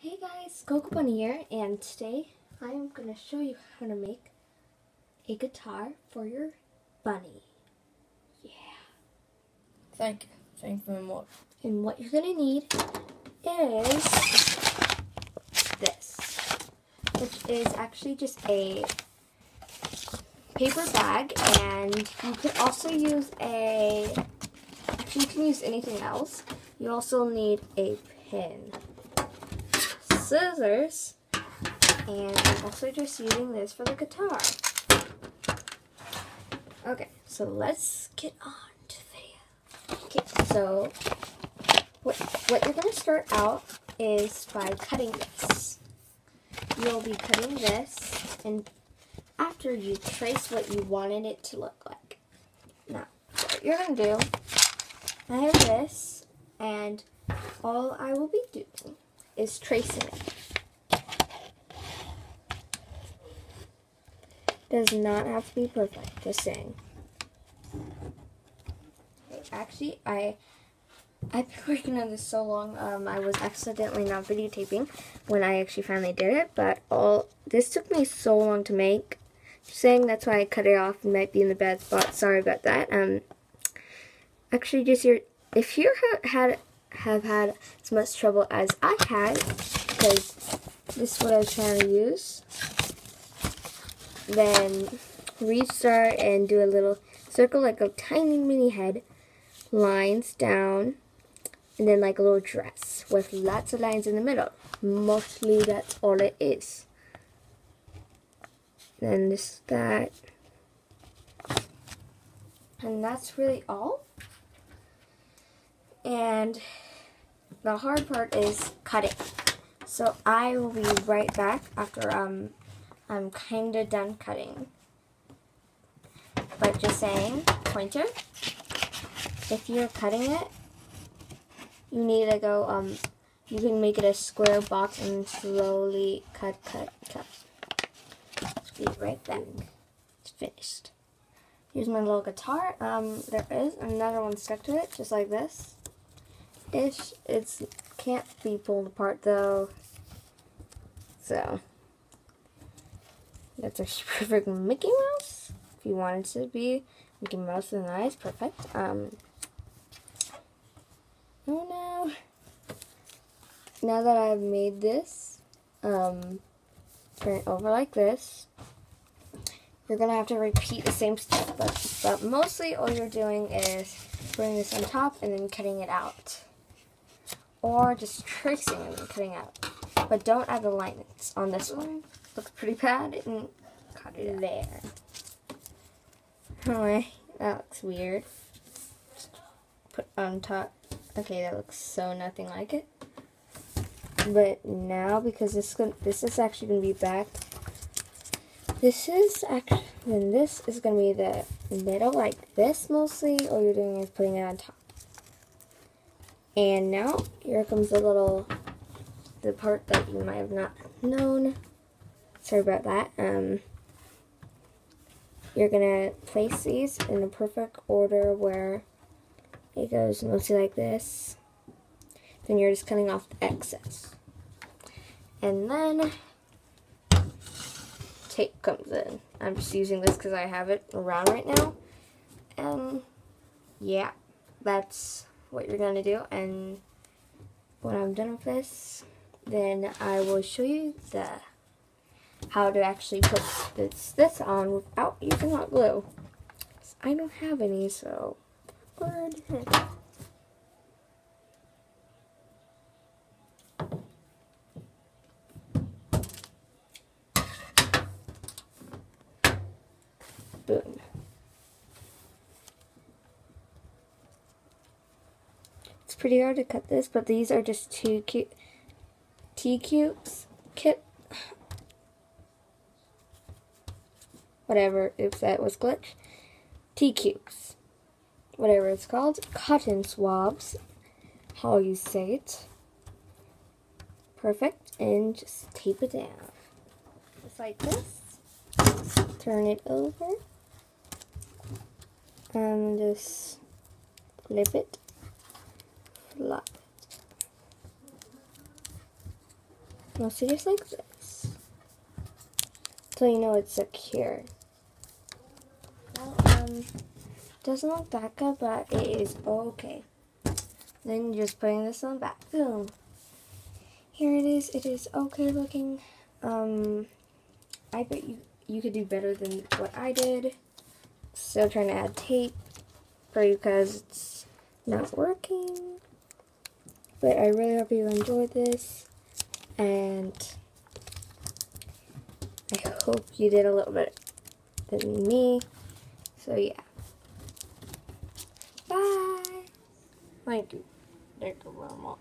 Hey guys, Coco Bunny here, and today I'm going to show you how to make a guitar for your bunny. Yeah. Thank you. Thank you very much. And what you're going to need is this, which is actually just a paper bag, and you could also use actually you can use anything else. You also need a pin, scissors, and I'm also just using this for the guitar. Okay, so let's get on to the video. Okay, so what you're going to start out is by cutting this. You'll be cutting this, and after you trace what you wanted it to look like. Now, what you're going to do, I have this, and all I will be doing is tracing it. Does not have to be perfect, just saying. Okay, actually, I've been working on this so long, I was accidentally not videotaping when I actually finally did it, but this took me so long to make. Just saying, that's why I cut it off. It might be in the bad spot, sorry about that. Actually, if you have had as much trouble as I had, because this is what I was trying to use, then restart and do a little circle, like a tiny mini head, lines down, and then like a little dress with lots of lines in the middle. Mostly that's all it is. Then that, and that's really all. And the hard part is cutting. So I will be right back after I'm kind of done cutting. But just saying, pointer, if you're cutting it, you need to go, you can make it a square box and slowly cut. Be right back. It's finished. Here's my little guitar. There is another one stuck to it, just like this. It can't be pulled apart though. So that's a perfect Mickey Mouse. If you wanted to be Mickey Mouse with eyes, perfect. Oh no. Now that I've made this, turn it over like this. You're going to have to repeat the same step, but mostly all you're doing is putting this on top and then cutting it out. Or just tracing and then cutting out. But don't add the lines on this one. Looks pretty bad, and cut it there. Oh, that looks weird. Just put on top. Okay, that looks so nothing like it. But now, because this is actually going to be back, this is going to be the middle, like this mostly. All you're doing is putting it on top. And now, here comes the part that you might have not known. Sorry about that. You're going to place these in the perfect order where it goes mostly like this. Then you're just cutting off the excess. And then tape comes in. I'm just using this because I have it around right now. And yeah, that's what you're going to do. And when I'm done with this, then I will show you how to actually put this on without using hot glue. I don't have any, so awkward. Boom. It's pretty hard to cut this, but these are just two T-cubes. Whatever, oops, that was glitch. T-cubes. Whatever it's called. Cotton swabs. How you say it. Perfect. And just tape it down. Just like this. Turn it over. And just flip it. Flop it. Now see, just like this. So you know it's secure. Well, doesn't look that good, but it is okay. Then you're just putting this on back. Boom. Here it is. It is okay looking. I bet you could do better than what I did. Still trying to add tape for you because it's not working. But I really hope you enjoyed this. And I hope you did a little bit than me. So yeah. Bye. Thank you. Thank you very much.